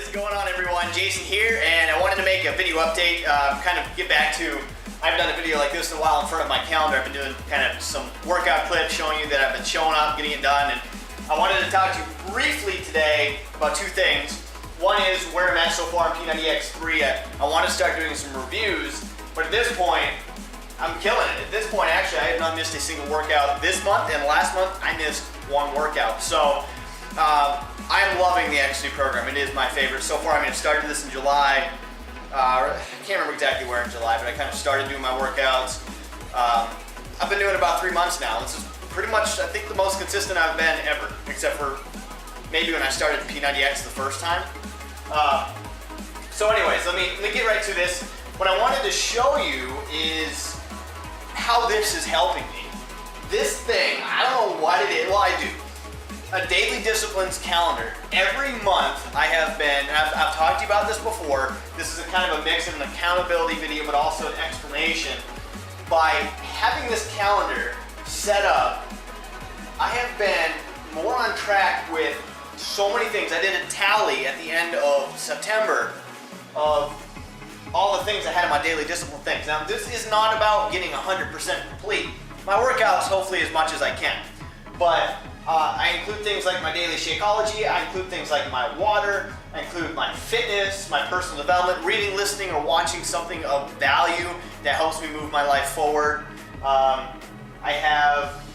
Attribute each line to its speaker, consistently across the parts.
Speaker 1: is going on, everyone? Jason here, and I wanted to make a video update, kind of get back to, I haven't done a video like this in a while in front of my calendar. I've been doing kind of some workout clips showing you that I've been showing up, getting it done, and I wanted to talk to you briefly today about two things. One is where I'm at so far in P90X3. I want to start doing some reviews, but at this point, I'm killing it. At this point, actually, I have not missed a single workout this month, and last month I missed one workout. So I am loving the X3 program. It is my favorite so far. I mean, I started this in July. I can't remember exactly where in July, but I kind of started doing my workouts. I've been doing it about 3 months now. This is pretty much, I think, the most consistent I've been ever, except for maybe when I started P90X the first time. So anyways, let me get right to this. What I wanted to show you is how this is helping me. This thing, I don't know what it is. Well, I do. A daily disciplines calendar. Every month I have been, I've talked to you about this before. This is a kind of a mix of an accountability video, but also an explanation. By having this calendar set up, I have been more on track with so many things. I did a tally at the end of September of all the things I had in my daily discipline things. Now, this is not about getting 100% complete. My workouts, hopefully, as much as I can. But I include things like my daily Shakeology, I include things like my water, I include my fitness, my personal development, reading, listening, or watching something of value that helps me move my life forward. I have,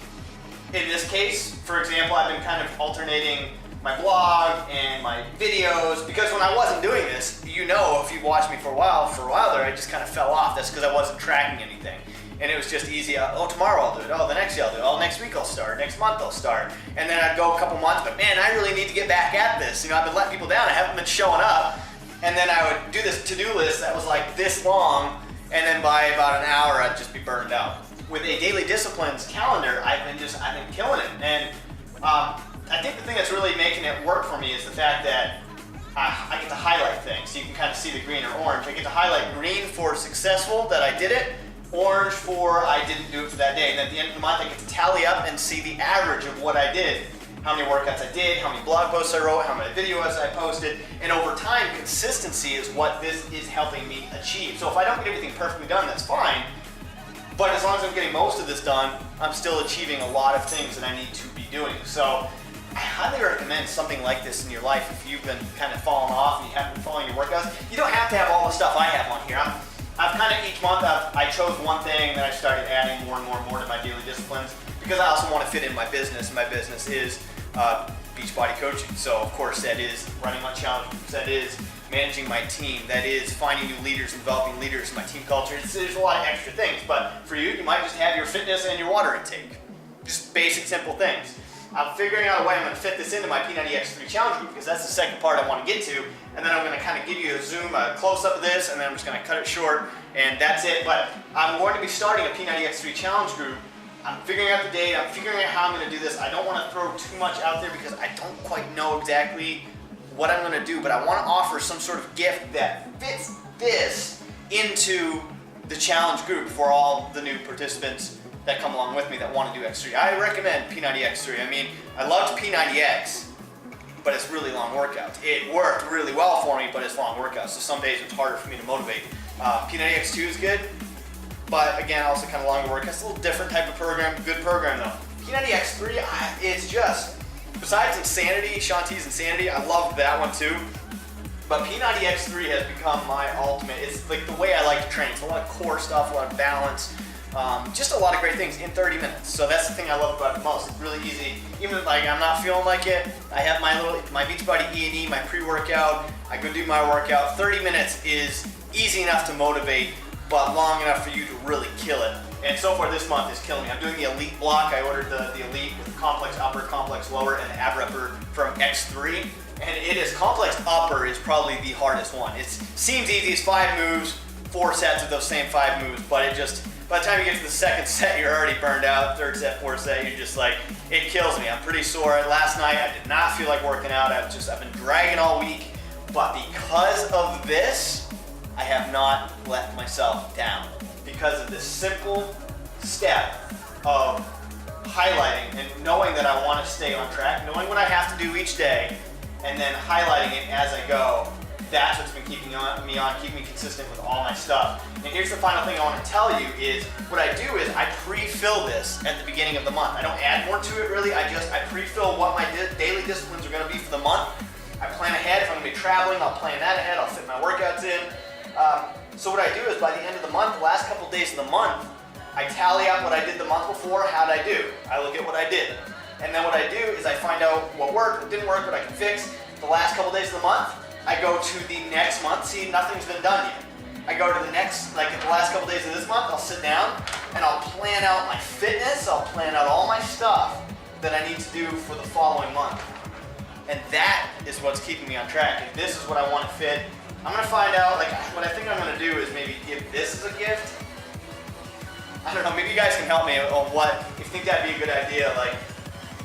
Speaker 1: in this case, for example, I've been kind of alternating my blog and my videos, because when I wasn't doing this, you know, if you've watched me for a while there, I just kind of fell off. That's because I wasn't tracking anything. And it was just easy. Oh, tomorrow I'll do it. Oh, the next day I'll do it. Oh, next week I'll start. Next month I'll start. And then I'd go a couple months, but man, I really need to get back at this. You know, I've been letting people down. I haven't been showing up. And then I would do this to-do list that was like this long, and then by about an hour I'd just be burned out. With a daily disciplines calendar, I've been killing it. And I think the thing that's really making it work for me is the fact that I get to highlight things. So you can kind of see the green or orange. I get to highlight green for successful, that I did it, orange for I didn't do it for that day. And at the end of the month, I get to tally up and see the average of what I did. How many workouts I did, how many blog posts I wrote, how many videos I posted. And over time, consistency is what this is helping me achieve. So if I don't get everything perfectly done, that's fine. But as long as I'm getting most of this done, I'm still achieving a lot of things that I need to be doing. So I highly recommend something like this in your life if you've been kind of falling off and you haven't been following your workouts. You don't have to have all the stuff I have on here. I've kind of each month I chose one thing, then I started adding more and more and more to my daily disciplines, because I also want to fit in my business. My business is Beachbody coaching. So of course that is running my challenge groups, that is managing my team, that is finding new leaders, developing leaders in my team culture. There's a lot of extra things, but for you, you might just have your fitness and your water intake. Just basic, simple things. I'm figuring out a way I'm going to fit this into my P90X3 challenge group, because that's the second part I want to get to. And then I'm going to kind of give you a close-up of this, and then I'm just going to cut it short, and that's it. But I'm going to be starting a P90X3 challenge group. I'm figuring out the date. I'm figuring out how I'm going to do this. I don't want to throw too much out there because I don't quite know exactly what I'm going to do, but I want to offer some sort of gift that fits this into the challenge group for all the new participants that come along with me that want to do X3. I recommend P90X3. I mean, I loved P90X, but it's really long workouts. It worked really well for me, but it's long workouts, so some days it's harder for me to motivate. P90X2 is good, but again, also kind of longer workouts. It's a little different type of program, good program though. P90X3, it's just, besides Insanity, Shanti's Insanity, I loved that one too. But P90X3 has become my ultimate. It's like the way I like to train. It's a lot of core stuff, a lot of balance. Just a lot of great things in 30 minutes. So that's the thing I love about it the most. It's really easy. Even like I'm not feeling like it, I have my Beachbody E&E, my pre-workout. I go do my workout. 30 minutes is easy enough to motivate, but long enough for you to really kill it. And so far this month is killing me. I'm doing the Elite block. I ordered the Elite with the complex upper, complex lower, and the ab repper from X3. And it is complex upper is probably the hardest one. It seems easy. It's 5 moves, 4 sets of those same 5 moves, but it just, by the time you get to the second set, you're already burned out. Third set, fourth set, you're just like, it kills me. I'm pretty sore. Last night, I did not feel like working out. I've been dragging all week. But because of this, I have not let myself down. Because of this simple step of highlighting and knowing that I want to stay on track, knowing what I have to do each day, and then highlighting it as I go, that's what's been keeping me consistent with all my stuff. And here's the final thing I want to tell you is, what I do is I pre-fill this at the beginning of the month. I don't add more to it really, I pre-fill what my daily disciplines are going to be for the month. I plan ahead. If I'm going to be traveling, I'll plan that ahead, I'll fit my workouts in. So what I do is by the end of the month, the last couple of days of the month, I tally out what I did the month before, how did I do? I look at what I did. And then what I do is I find out what worked, what didn't work, what I can fix. The last couple of days of the month, I go to the next month. See, nothing's been done yet. I go to the next, like the last couple of days of this month, I'll sit down and I'll plan out my fitness, I'll plan out all my stuff that I need to do for the following month. And that is what's keeping me on track. If this is what I want to fit, I'm going to find out, like what I think I'm going to do is maybe give this as a gift. I don't know, maybe you guys can help me on what, if you think that'd be a good idea, like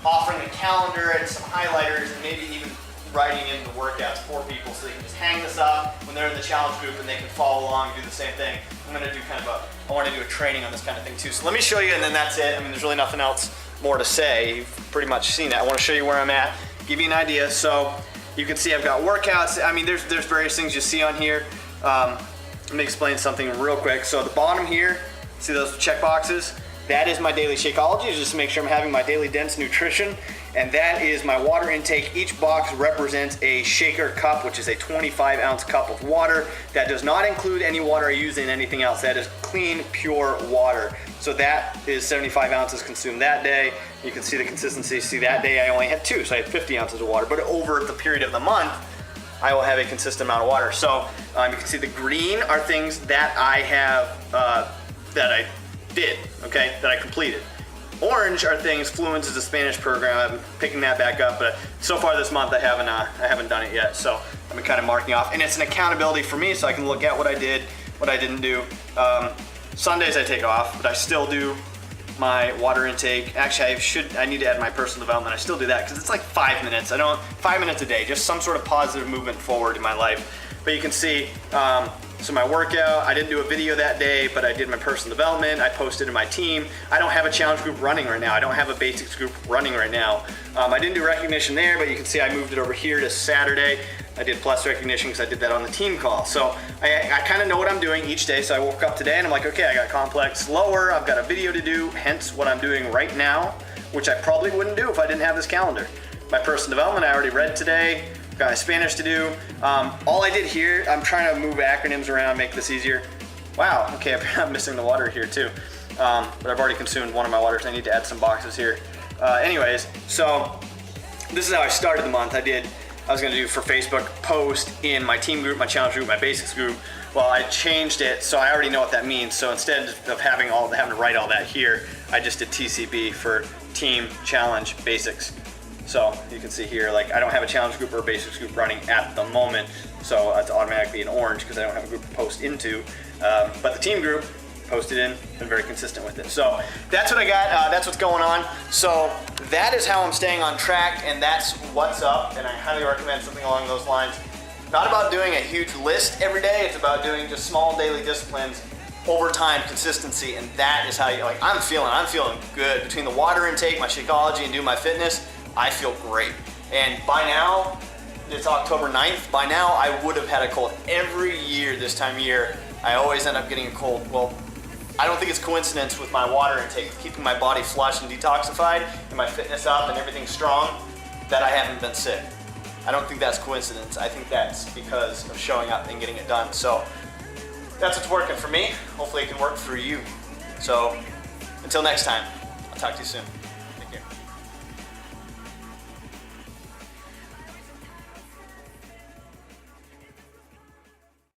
Speaker 1: offering a calendar and some highlighters and maybe even writing in the workouts for people so they can just hang this up when they're in the challenge group and they can follow along and do the same thing. I'm going to do kind of I want to do a training on this kind of thing too. So let me show you and then that's it. I mean, there's really nothing else more to say. You've pretty much seen it. I want to show you where I'm at, give you an idea. So you can see I've got workouts. I mean, there's various things you see on here. Let me explain something real quick. So the bottom here, see those check boxes? That is my daily Shakeology, just to make sure I'm having my daily dense nutrition. And that is my water intake. Each box represents a shaker cup, which is a 25-ounce cup of water. That does not include any water I use in anything else. That is clean, pure water. So that is 75 ounces consumed that day. You can see the consistency. See, that day I only had 2, so I had 50 ounces of water. But over the period of the month, I will have a consistent amount of water. So you can see the green are things that I have, that I did, okay, that I completed. Orange are things, Fluence is a Spanish program, I'm picking that back up, but so far this month I haven't done it yet, so I've been kind of marking off. And it's an accountability for me, so I can look at what I did, what I didn't do. Sundays I take off, but I still do my water intake. Actually, I need to add my personal development. I still do that because it's like 5 minutes. 5 minutes a day, just some sort of positive movement forward in my life. But you can see, so my workout, I didn't do a video that day, but I did my personal development. I posted in my team. I don't have a challenge group running right now. I don't have a basics group running right now. I didn't do recognition there, but you can see I moved it over here to Saturday. I did plus recognition because I did that on the team call. So I kind of know what I'm doing each day. So I woke up today and I'm like, okay, I got complex lower. I've got a video to do, hence what I'm doing right now, which I probably wouldn't do if I didn't have this calendar. My personal development, I already read today. Got Spanish to do. All I did here, I'm trying to move acronyms around, make this easier. Wow, okay, I'm missing the water here too. But I've already consumed one of my waters. I need to add some boxes here. Anyways, so this is how I started the month. I was gonna do for Facebook post in my team group, my challenge group, my basics group. Well, I changed it, so I already know what that means. So instead of having to write all that here, I just did TCB for team, challenge, basics. So you can see here, like I don't have a challenge group or a basics group running at the moment, so it's automatically in orange because I don't have a group to post into. But the team group, posted in, been very consistent with it. So that's what I got, that's what's going on. So that is how I'm staying on track, and that's what's up, and I highly recommend something along those lines. Not about doing a huge list every day, it's about doing just small daily disciplines over time, consistency, and that is how you, like I'm feeling good. Between the water intake, my Shakeology, and doing my fitness, I feel great. And by now, it's October 9th, by now I would have had a cold. Every year this time of year, I always end up getting a cold. Well, I don't think it's coincidence with my water intake, keeping my body flushed and detoxified, and my fitness up and everything strong, that I haven't been sick. I don't think that's coincidence. I think that's because of showing up and getting it done. So that's what's working for me. Hopefully it can work for you. So until next time, I'll talk to you soon.